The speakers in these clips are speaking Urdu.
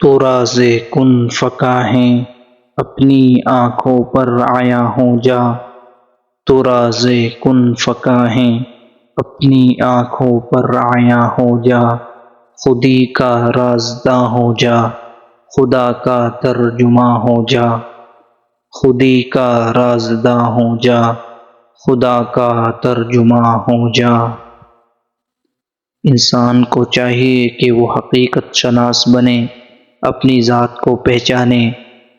تو راز کن فکا ہے اپنی آنکھوں پر آیا ہوں جا، تو راز کن فکا ہے اپنی آنکھوں پر آیا ہوں جا، خودی کا رازداں ہو جا، خدا کا ترجمہ ہو جا، خودی کا رازداں ہو جا، خدا کا ترجمہ ہو جا۔ انسان کو چاہیے کہ وہ حقیقت شناس بنے، اپنی ذات کو پہچانے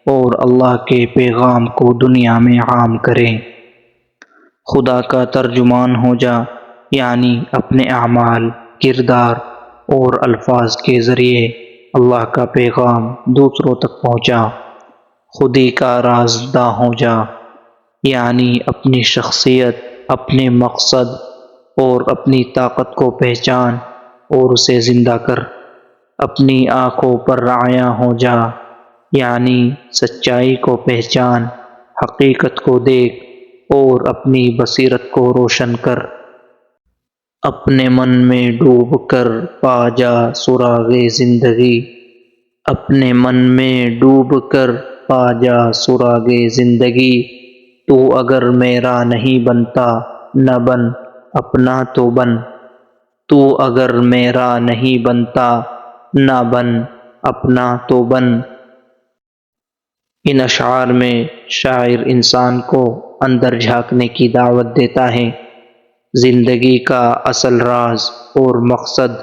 اور اللہ کے پیغام کو دنیا میں عام کرے۔ خدا کا ترجمان ہو جا، یعنی اپنے اعمال، کردار اور الفاظ کے ذریعے اللہ کا پیغام دوسروں تک پہنچا۔ خودی کا رازداں ہو جا، یعنی اپنی شخصیت، اپنے مقصد اور اپنی طاقت کو پہچان اور اسے زندہ کر۔ اپنی آنکھوں پر آیا ہو جا، یعنی سچائی کو پہچان، حقیقت کو دیکھ اور اپنی بصیرت کو روشن کر۔ اپنے من میں ڈوب کر پا جا سراغ زندگی، اپنے من میں ڈوب کر پا جا سراغ زندگی، تو اگر میرا نہیں بنتا نہ بن، اپنا تو بن، تو اگر میرا نہیں بنتا نہ بن، اپنا تو بن۔ ان اشعار میں شاعر انسان کو اندر جھانکنے کی دعوت دیتا ہے۔ زندگی کا اصل راز اور مقصد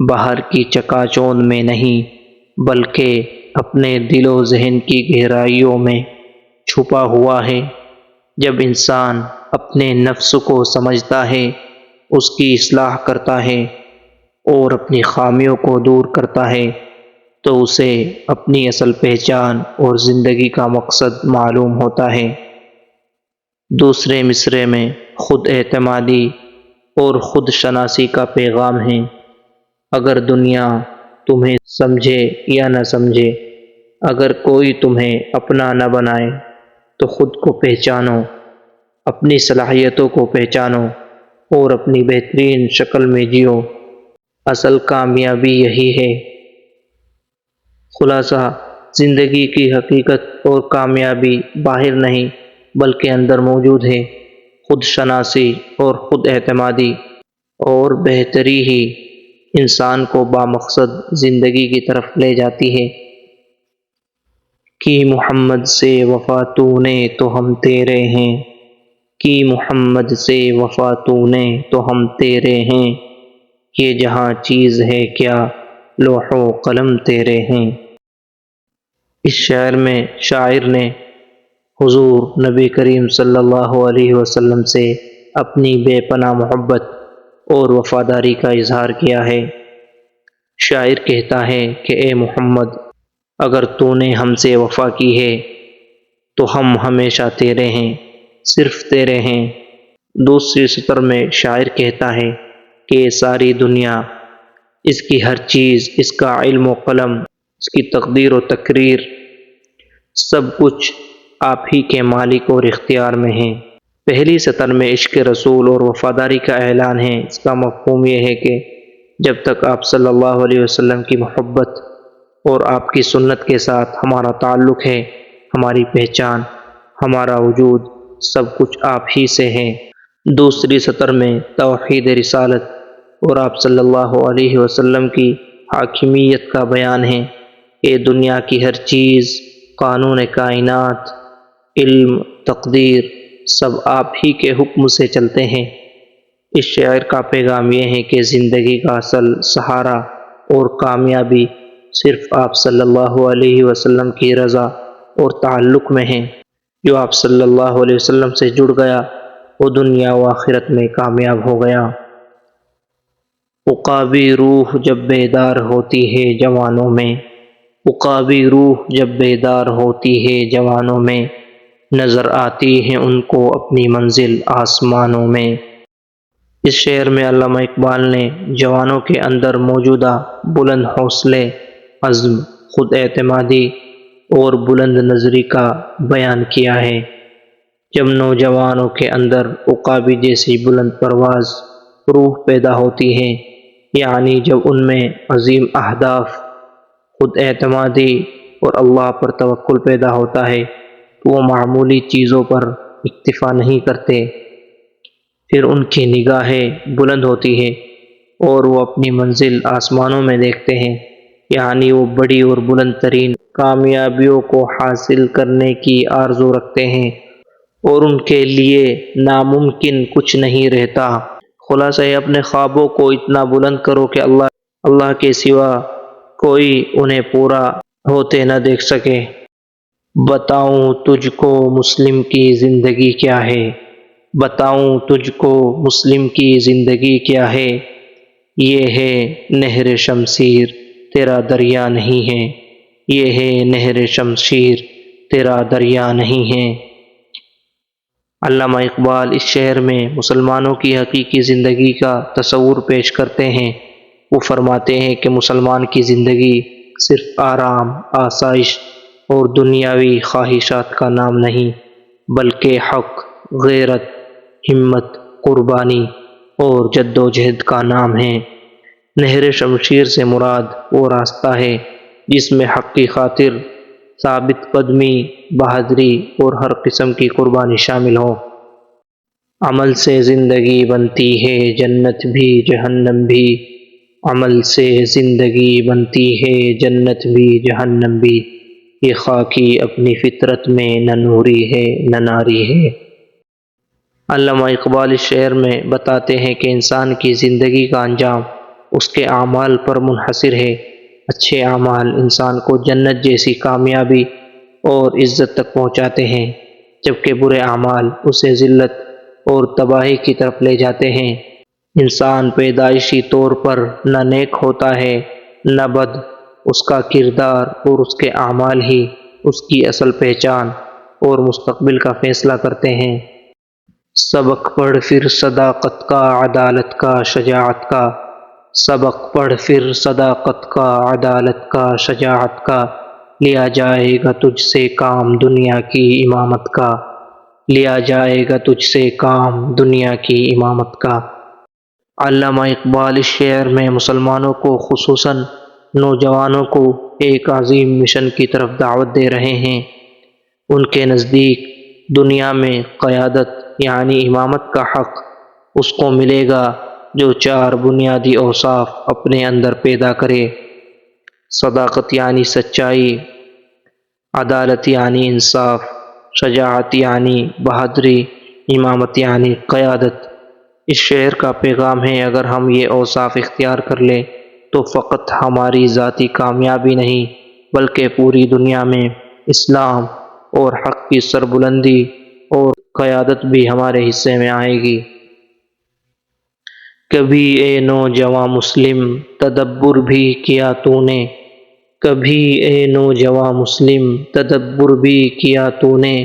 باہر کی چکا چوند میں نہیں، بلکہ اپنے دل و ذہن کی گہرائیوں میں چھپا ہوا ہے۔ جب انسان اپنے نفس کو سمجھتا ہے، اس کی اصلاح کرتا ہے اور اپنی خامیوں کو دور کرتا ہے، تو اسے اپنی اصل پہچان اور زندگی کا مقصد معلوم ہوتا ہے۔ دوسرے مصرعے میں خود اعتمادی اور خود شناسی کا پیغام ہے۔ اگر دنیا تمہیں سمجھے یا نہ سمجھے، اگر کوئی تمہیں اپنا نہ بنائے، تو خود کو پہچانو، اپنی صلاحیتوں کو پہچانو اور اپنی بہترین شکل میں جیو۔ اصل کامیابی یہی ہے۔ خلاصہ، زندگی کی حقیقت اور کامیابی باہر نہیں بلکہ اندر موجود ہے۔ خود شناسی اور خود اعتمادی اور بہتری ہی انسان کو بامقصد زندگی کی طرف لے جاتی ہے۔ کی محمد سے وفا تو نے تو ہم تیرے ہیں، کی محمد سے وفا تو نے تو ہم تیرے ہیں، یہ جہاں چیز ہے کیا لوح و قلم تیرے ہیں۔ اس شعر میں شاعر نے حضور نبی کریم صلی اللہ علیہ وسلم سے اپنی بے پناہ محبت اور وفاداری کا اظہار کیا ہے۔ شاعر کہتا ہے کہ اے محمد، اگر تو نے ہم سے وفا کی ہے تو ہم ہمیشہ تیرے ہیں، صرف تیرے ہیں۔ دوسری سطر میں شاعر کہتا ہے کہ یہ ساری دنیا، اس کی ہر چیز، اس کا علم و قلم، اس کی تقدیر و تقریر، سب کچھ آپ ہی کے مالک اور اختیار میں ہے۔ پہلی سطر میں عشق رسول اور وفاداری کا اعلان ہے۔ اس کا مفہوم یہ ہے کہ جب تک آپ صلی اللہ علیہ وسلم کی محبت اور آپ کی سنت کے ساتھ ہمارا تعلق ہے، ہماری پہچان، ہمارا وجود، سب کچھ آپ ہی سے ہے۔ دوسری سطر میں توحید رسالت اور آپ صلی اللہ علیہ وسلم کی حاکمیت کا بیان ہے کہ دنیا کی ہر چیز، قانون کائنات، علم، تقدیر، سب آپ ہی کے حکم سے چلتے ہیں۔ اس شعر کا پیغام یہ ہے کہ زندگی کا اصل سہارا اور کامیابی صرف آپ صلی اللہ علیہ وسلم کی رضا اور تعلق میں ہے۔ جو آپ صلی اللہ علیہ وسلم سے جڑ گیا، وہ دنیا و آخرت میں کامیاب ہو گیا۔ عقابی روح جب بیدار ہوتی ہے جوانوں میں، عقابی روح جب بیدار ہوتی ہے جوانوں میں، نظر آتی ہے ان کو اپنی منزل آسمانوں میں۔ اس شعر میں علامہ اقبال نے جوانوں کے اندر موجودہ بلند حوصلے، عزم، خود اعتمادی اور بلند نظری کا بیان کیا ہے۔ جب نوجوانوں کے اندر عقابی جیسی بلند پرواز روح پیدا ہوتی ہے، یعنی جب ان میں عظیم اہداف، خود اعتمادی اور اللہ پر توکل پیدا ہوتا ہے تو وہ معمولی چیزوں پر اکتفا نہیں کرتے، پھر ان کی نگاہیں بلند ہوتی ہیں اور وہ اپنی منزل آسمانوں میں دیکھتے ہیں، یعنی وہ بڑی اور بلند ترین کامیابیوں کو حاصل کرنے کی آرزو رکھتے ہیں اور ان کے لیے ناممکن کچھ نہیں رہتا۔ خلاصہ ہے، اپنے خوابوں کو اتنا بلند کرو کہ اللہ کے سوا کوئی انہیں پورا ہوتے نہ دیکھ سکے۔ بتاؤں تجھ کو مسلم کی زندگی کیا ہے، بتاؤں تجھ کو مسلم کی زندگی کیا ہے، یہ ہے نہر شمشیر تیرا دریا نہیں ہے، یہ ہے نہر شمشیر تیرا دریا نہیں ہے۔ علامہ اقبال اس شعر میں مسلمانوں کی حقیقی زندگی کا تصور پیش کرتے ہیں۔ وہ فرماتے ہیں کہ مسلمان کی زندگی صرف آرام، آسائش اور دنیاوی خواہشات کا نام نہیں، بلکہ حق، غیرت، ہمت، قربانی اور جد و جہد کا نام ہے۔ نہر شمشیر سے مراد وہ راستہ ہے جس میں حق کی خاطر ثابت قدمی، بہادری اور ہر قسم کی قربانی شامل ہو۔ عمل سے زندگی بنتی ہے جنت بھی جہنم بھی، عمل سے زندگی بنتی ہے جنت بھی جہنم بھی، یہ خاکی اپنی فطرت میں نہ نوری ہے نہ ناری ہے۔ علامہ اقبال اس شعر میں بتاتے ہیں کہ انسان کی زندگی کا انجام اس کے اعمال پر منحصر ہے۔ اچھے اعمال انسان کو جنت جیسی کامیابی اور عزت تک پہنچاتے ہیں، جبکہ برے اعمال اسے ذلت اور تباہی کی طرف لے جاتے ہیں۔ انسان پیدائشی طور پر نہ نیک ہوتا ہے نہ بد، اس کا کردار اور اس کے اعمال ہی اس کی اصل پہچان اور مستقبل کا فیصلہ کرتے ہیں۔ سبق پڑھ پھر صداقت کا، عدالت کا، شجاعت کا، سبق پڑھ پھر صداقت کا، عدالت کا، شجاعت کا، لیا جائے گا تجھ سے کام دنیا کی امامت کا، لیا جائے گا تجھ سے کام دنیا کی امامت کا۔ علامہ اقبال اس شعر میں مسلمانوں کو، خصوصاً نوجوانوں کو ایک عظیم مشن کی طرف دعوت دے رہے ہیں۔ ان کے نزدیک دنیا میں قیادت یعنی امامت کا حق اس کو ملے گا جو 4 بنیادی اوصاف اپنے اندر پیدا کرے: صداقت یعنی سچائی، عدالت یعنی انصاف، شجاعت یعنی بہادری، امامت یعنی قیادت۔ اس شعر کا پیغام ہے، اگر ہم یہ اوصاف اختیار کر لیں تو فقط ہماری ذاتی کامیابی نہیں بلکہ پوری دنیا میں اسلام اور حق کی سربلندی اور قیادت بھی ہمارے حصے میں آئے گی۔ کبھی اے نوجواں مسلم تدبر بھی کیا تو نے، کبھی اے نوجواں مسلم تدبر بھی کیا تو نے،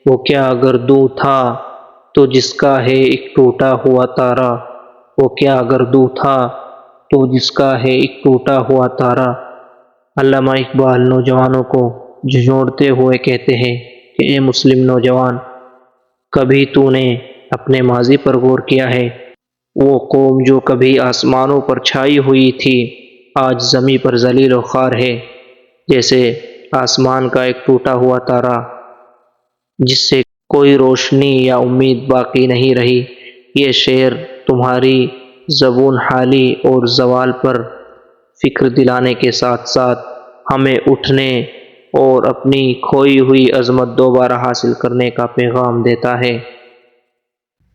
وہ کیا گردوں تھا تو جس کا ہے ایک ٹوٹا ہوا تارا، وہ کیا گردوں تھا تو جس کا ہے ایک ٹوٹا ہوا تارا۔ علامہ اقبال نوجوانوں کو جھنجھوڑتے ہوئے کہتے ہیں کہ اے مسلم نوجوان، کبھی تو نے اپنے ماضی پر غور کیا ہے؟ وہ قوم جو کبھی آسمانوں پر چھائی ہوئی تھی آج زمیں پر ذلیل و خوار ہے، جیسے آسمان کا ایک ٹوٹا ہوا تارا جس سے کوئی روشنی یا امید باقی نہیں رہی۔ یہ شعر تمہاری زبون حالی اور زوال پر فکر دلانے کے ساتھ ساتھ ہمیں اٹھنے اور اپنی کھوئی ہوئی عظمت دوبارہ حاصل کرنے کا پیغام دیتا ہے۔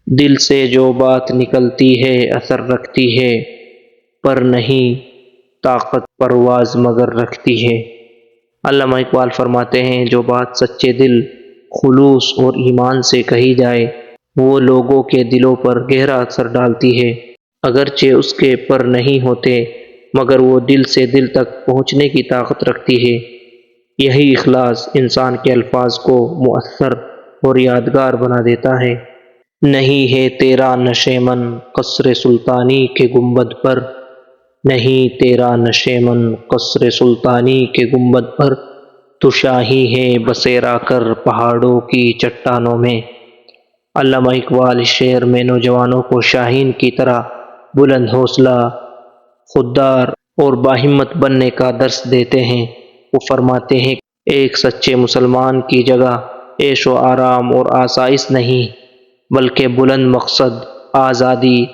دل سے جو بات نکلتی ہے اثر رکھتی ہے، پر نہیں طاقت پرواز مگر رکھتی ہے۔ علامہ اقبال فرماتے ہیں، جو بات سچے دل، خلوص اور ایمان سے کہی جائے وہ لوگوں کے دلوں پر گہرا اثر ڈالتی ہے، اگرچہ اس کے پر نہیں ہوتے مگر وہ دل سے دل تک پہنچنے کی طاقت رکھتی ہے۔ یہی اخلاص انسان کے الفاظ کو مؤثر اور یادگار بنا دیتا ہے۔ نہیں ہے تیرا نشیمن قصر سلطانی کے گنبد پر، نہیں تیرا نشیمن قصر سلطانی کے گنبد پر، تو شاہی ہے بسیرا کر پہاڑوں کی چٹانوں میں۔ علامہ اقبال اس شعر میں نوجوانوں کو شاہین کی طرح بلند حوصلہ، خوددار اور باہمت بننے کا درس دیتے ہیں۔ وہ فرماتے ہیں کہ ایک سچے مسلمان کی جگہ عیش و آرام اور آسائش نہیں، بلکہ بلند مقصد، آزادی،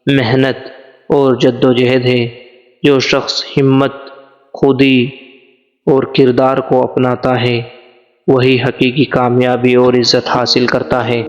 محنت اور جد و جہد ہے۔ جو شخص ہمت، خودی اور کردار کو اپناتا ہے، وہی حقیقی کامیابی اور عزت حاصل کرتا ہے۔